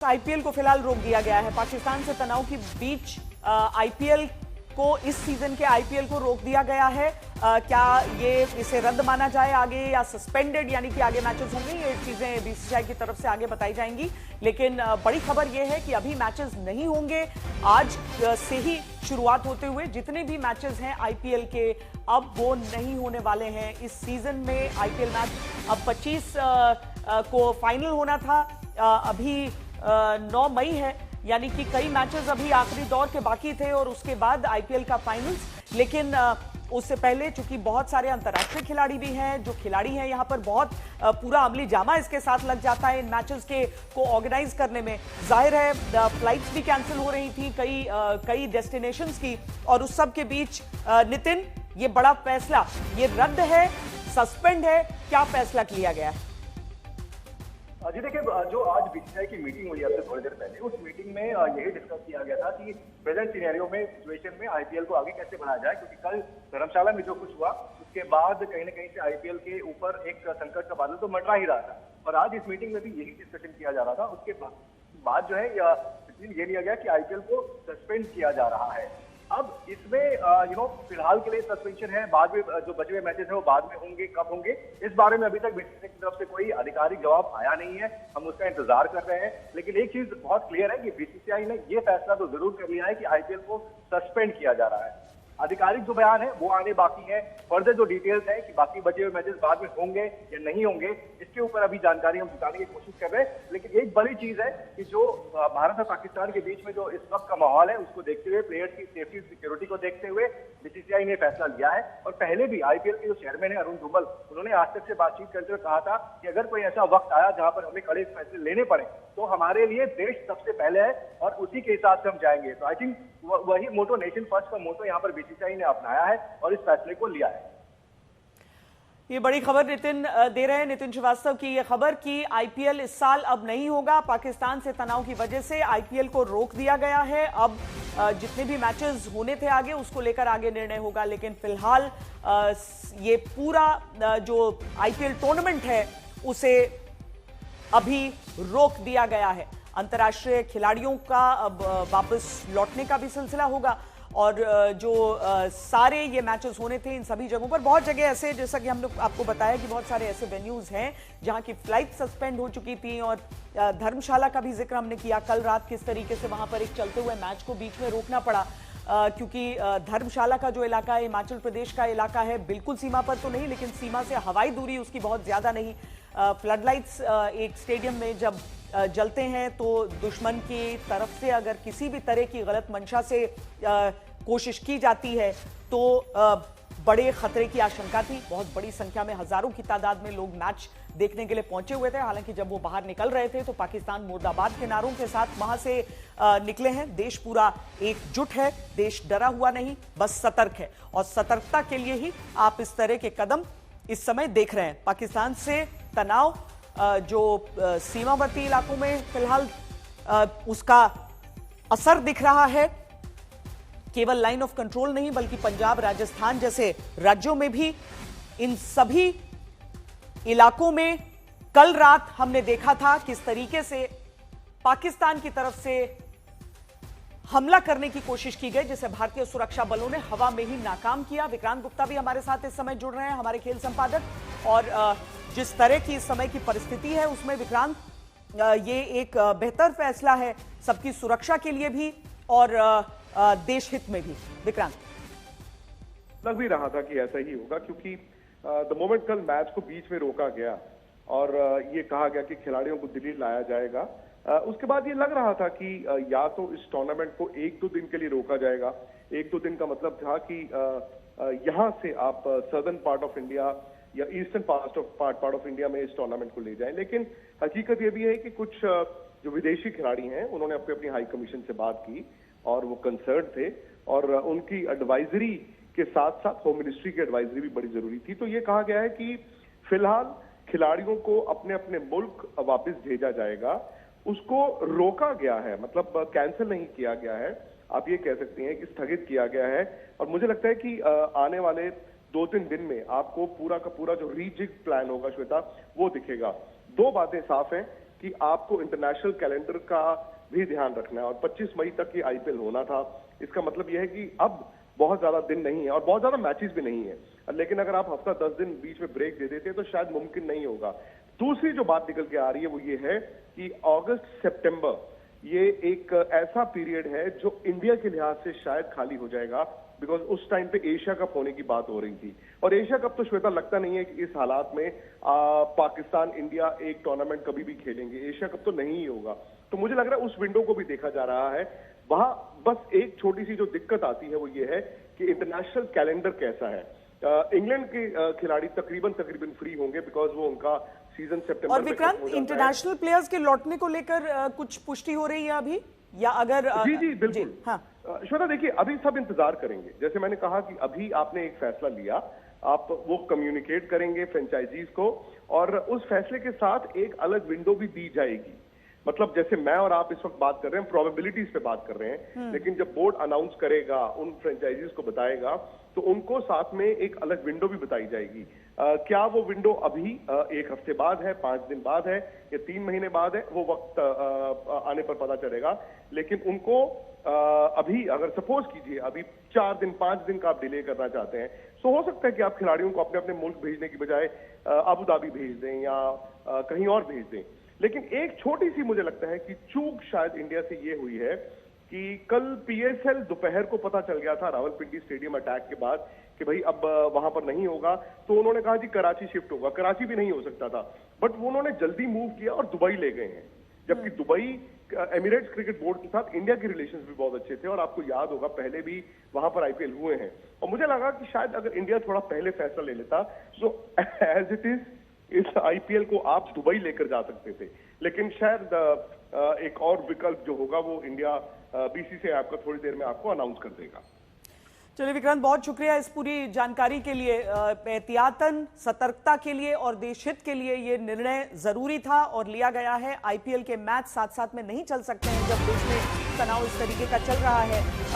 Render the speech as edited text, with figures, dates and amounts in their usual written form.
IPL को फिलहाल रोक दिया गया है। पाकिस्तान से तनाव के बीच आईपीएल को, इस सीजन के आईपीएल को रोक दिया गया है। क्या ये इसे रद्द माना जाए आगे या सस्पेंडेड, यानी कि आगे मैचेस होंगे, ये चीजें बीसीसीआई की तरफ से आगे बताई जाएंगी। लेकिन बड़ी खबर ये है कि अभी मैचेस नहीं होंगे। आज से ही शुरुआत होते हुए जितने भी मैचेस हैं आईपीएल के, अब वो नहीं होने वाले हैं। इस सीजन में आईपीएल मैच अब 25 को फाइनल होना था, अभी 9 मई है, यानी कि कई मैचेस अभी आखिरी दौर के बाकी थे और उसके बाद आईपीएल का फाइनल्स। लेकिन उससे पहले चूंकि बहुत सारे अंतर्राष्ट्रीय खिलाड़ी भी हैं, जो खिलाड़ी हैं यहाँ पर बहुत पूरा अमली जामा इसके साथ लग जाता है इन मैचेस के को ऑर्गेनाइज करने में। जाहिर है फ्लाइट्स भी कैंसिल हो रही थी कई डेस्टिनेशंस की, और उस सब के बीच नितिन, ये बड़ा फैसला, ये रद्द है, सस्पेंड है, क्या फैसला लिया गया है? जी देखिए, जो आज बीसीसीआई की मीटिंग हुई है थोड़ी देर पहले, उस मीटिंग में यही डिस्कस किया गया था कि प्रेजेंट सिनेरियो में, सिचुएशन में आईपीएल को आगे कैसे बढ़ाया जाए। क्योंकि कल धर्मशाला में जो कुछ हुआ उसके बाद कहीं ना कहीं से आईपीएल के ऊपर एक संकट का बादल तो मंडरा ही रहा था, और आज इस मीटिंग में भी यही डिस्कशन किया जा रहा था। उसके बाद जो है ये लिया गया कि आईपीएल को सस्पेंड किया जा रहा है। अब इसमें फिलहाल के लिए सस्पेंशन है, बाद में जो बचे हुए मैचेस हैं वो बाद में होंगे, कब होंगे इस बारे में अभी तक बीसीसीआई की तरफ से कोई आधिकारिक जवाब आया नहीं है। हम उसका इंतजार कर रहे हैं। लेकिन एक चीज बहुत क्लियर है कि बीसीसीआई ने ये फैसला तो जरूर कर लिया है कि आईपीएल को सस्पेंड किया जा रहा है। आधिकारिक जो बयान है वो आने बाकी है। फर्दर जो डिटेल्स है कि बाकी बचे हुए मैचेस बाद में होंगे या नहीं होंगे, इसके ऊपर अभी जानकारी हम जुटाने की कोशिश कर रहे हैं। लेकिन एक बड़ी चीज है कि जो भारत और पाकिस्तान के बीच में जो इस वक्त का माहौल है, उसको देखते हुए, प्लेयर्स की सेफ्टी सिक्योरिटी को देखते हुए बीसीसीआई ने फैसला लिया है। और पहले भी आईपीएल के जो चेयरमैन है अरुण धूमल, उन्होंने आज तक से बातचीत करते हुए कहा था कि अगर कोई ऐसा वक्त आया जहां पर हमें कड़े फैसले लेने पड़े तो हमारे लिए देश सबसे पहले है और उसी के हिसाब से हम जाएंगे। तो आई थिंक वही मोटो, नेशन फर्स्ट का मोटो यहाँ पर बीसीसीआई ने अपनाया है और इस फैसले को लिया है। ये बड़ी खबर नितिन दे रहे हैं, नितिन श्रीवास्तव की ये खबर कि आईपीएल इस साल अब नहीं होगा। पाकिस्तान से तनाव की वजह से आईपीएल को रोक दिया गया है। अब जितने भी मैचेस होने थे आगे, उसको लेकर आगे निर्णय होगा। लेकिन फिलहाल ये पूरा जो आईपीएल टूर्नामेंट है उसे अभी रोक दिया गया है। अंतर्राष्ट्रीय खिलाड़ियों का अब वापस लौटने का भी सिलसिला होगा, और जो सारे ये मैचेस होने थे इन सभी जगहों पर, बहुत जगह ऐसे, जैसा कि हमने आपको बताया कि बहुत सारे ऐसे वेन्यूज हैं जहां की फ्लाइट सस्पेंड हो चुकी थी। और धर्मशाला का भी जिक्र हमने किया कल रात, किस तरीके से वहां पर एक चलते हुए मैच को बीच में रोकना पड़ा, क्योंकि धर्मशाला का जो इलाका है, हिमाचल प्रदेश का इलाका है, बिल्कुल सीमा पर तो नहीं, लेकिन सीमा से हवाई दूरी उसकी बहुत ज्यादा नहीं। फ्लड लाइट्स एक स्टेडियम में जब जलते हैं तो दुश्मन की तरफ से अगर किसी भी तरह की गलत मंशा से कोशिश की जाती है तो बड़े खतरे की आशंका थी। बहुत बड़ी संख्या में, हजारों की तादाद में लोग मैच देखने के लिए पहुंचे हुए थे। हालांकि जब वो बाहर निकल रहे थे तो पाकिस्तान मुर्दाबाद के नारों के साथ वहां से निकले हैं। देश पूरा एकजुट है, देश डरा हुआ नहीं, बस सतर्क है, और सतर्कता के लिए ही आप इस तरह के कदम इस समय देख रहे हैं। पाकिस्तान से तनाव जो सीमावर्ती इलाकों में फिलहाल उसका असर दिख रहा है, केवल लाइन ऑफ कंट्रोल नहीं बल्कि पंजाब, राजस्थान जैसे राज्यों में भी, इन सभी इलाकों में कल रात हमने देखा था किस तरीके से पाकिस्तान की तरफ से हमला करने की कोशिश की गई, जिसे भारतीय सुरक्षा बलों ने हवा में ही नाकाम किया। विक्रांत गुप्ता भी हमारे साथ इस समय जुड़ रहे हैं, हमारे खेल संपादक, और जिस तरह की इस समय की परिस्थिति है उसमें विक्रांत, ये एक बेहतर फैसला है सबकी सुरक्षा के लिए भी और देश हित में भी। विक्रांत, लग भी रहा था कि ऐसा ही होगा, क्योंकि द मोमेंट कल मैच को बीच में रोका गया और ये कहा गया कि खिलाड़ियों को दिल्ली लाया जाएगा, उसके बाद ये लग रहा था कि या तो इस टूर्नामेंट को 1-2 दिन के लिए रोका जाएगा। 1-2 दिन का मतलब था कि यहां से आप सदर्न पार्ट ऑफ इंडिया या ईस्टर्न पार्ट ऑफ इंडिया में इस टूर्नामेंट को ले जाएं। लेकिन हकीकत ये भी है कि कुछ जो विदेशी खिलाड़ी हैं उन्होंने अपनी हाई कमीशन से बात की और वो कंसर्न थे, और उनकी एडवाइजरी के साथ साथ होम मिनिस्ट्री की एडवाइजरी भी बड़ी जरूरी थी। तो ये कहा गया है कि फिलहाल खिलाड़ियों को अपने अपने मुल्क वापस भेजा जाएगा, उसको रोका गया है, मतलब कैंसिल नहीं किया गया है। आप ये कह सकते हैं कि स्थगित किया गया है। और मुझे लगता है कि आने वाले 2-3 दिन में आपको पूरा का पूरा जो रीजिग प्लान होगा श्वेता, वो दिखेगा। दो बातें साफ हैं कि आपको इंटरनेशनल कैलेंडर का भी ध्यान रखना है, और 25 मई तक ये आईपीएल होना था। इसका मतलब यह है कि अब बहुत ज्यादा दिन नहीं है और बहुत ज्यादा मैचेस भी नहीं है, लेकिन अगर आप हफ्ता 10 दिन बीच में ब्रेक दे देते तो शायद मुमकिन नहीं होगा। दूसरी जो बात निकल के आ रही है वो ये है कि अगस्त सितंबर ये एक ऐसा पीरियड है जो इंडिया के लिहाज से शायद खाली हो जाएगा, बिकॉज उस टाइम पे एशिया कप होने की बात हो रही थी, और एशिया कप तो श्वेता लगता नहीं है कि इस हालात में पाकिस्तान इंडिया एक टूर्नामेंट कभी भी खेलेंगे। एशिया कप तो नहीं ही होगा, तो मुझे लग रहा है उस विंडो को भी देखा जा रहा है। वहां बस एक छोटी सी जो दिक्कत आती है वो ये है कि इंटरनेशनल कैलेंडर कैसा है। इंग्लैंड के खिलाड़ी तकरीबन फ्री होंगे, बिकॉज वो उनका सीजन सितंबर और विक्रांत, इंटरनेशनल प्लेयर्स के लौटने को लेकर कुछ पुष्टि हो रही है अभी, या अगर जी बिल्कुल। हाँ श्वेता देखिए, अभी सब इंतजार करेंगे। जैसे मैंने कहा कि अभी आपने एक फैसला लिया, आप वो कम्युनिकेट करेंगे फ्रेंचाइजीज को, और उस फैसले के साथ एक अलग विंडो भी दी जाएगी। मतलब जैसे मैं और आप इस वक्त बात कर रहे हैं, प्रोबेबिलिटीज पे बात कर रहे हैं, लेकिन जब बोर्ड अनाउंस करेगा, उन फ्रेंचाइजीज को बताएगा, तो उनको साथ में एक अलग विंडो भी बताई जाएगी। क्या वो विंडो अभी 1 हफ्ते बाद है, 5 दिन बाद है, या 3 महीने बाद है, वो वक्त आने पर पता चलेगा। लेकिन उनको अभी अगर सपोज कीजिए अभी 4 दिन 5 दिन का आप डिले करना चाहते हैं, तो हो सकता है कि आप खिलाड़ियों को अपने अपने मुल्क भेजने की बजाय अबू धाबी भेज दें या कहीं और भेज दें। लेकिन एक छोटी सी मुझे लगता है कि चूक शायद इंडिया से ये हुई है कि कल पीएसएल दोपहर को पता चल गया था रावलपिंडी स्टेडियम अटैक के बाद कि भाई अब वहां पर नहीं होगा, तो उन्होंने कहा जी कराची शिफ्ट होगा। कराची भी नहीं हो सकता था, बट वो उन्होंने जल्दी मूव किया और दुबई ले गए हैं, जबकि दुबई एमिरेट्स क्रिकेट बोर्ड के साथ इंडिया के रिलेशंस भी बहुत अच्छे थे, और आपको याद होगा पहले भी वहां पर आईपीएल हुए हैं। और मुझे लगा कि शायद अगर इंडिया थोड़ा पहले फैसला ले लेता, सो एज इट इज इस आईपीएल को आप दुबई लेकर जा सकते थे। लेकिन शायद एक और विकल्प जो होगा वो इंडिया बीसीसीआई आपका थोड़ी देर में आपको अनाउंस कर देगा। चलिए विक्रांत, बहुत शुक्रिया इस पूरी जानकारी के लिए। एहतियातन, सतर्कता के लिए और देशहित के लिए ये निर्णय जरूरी था और लिया गया है। आईपीएल के मैच साथ साथ में नहीं चल सकते हैं जब देश में तनाव इस तरीके का चल रहा है।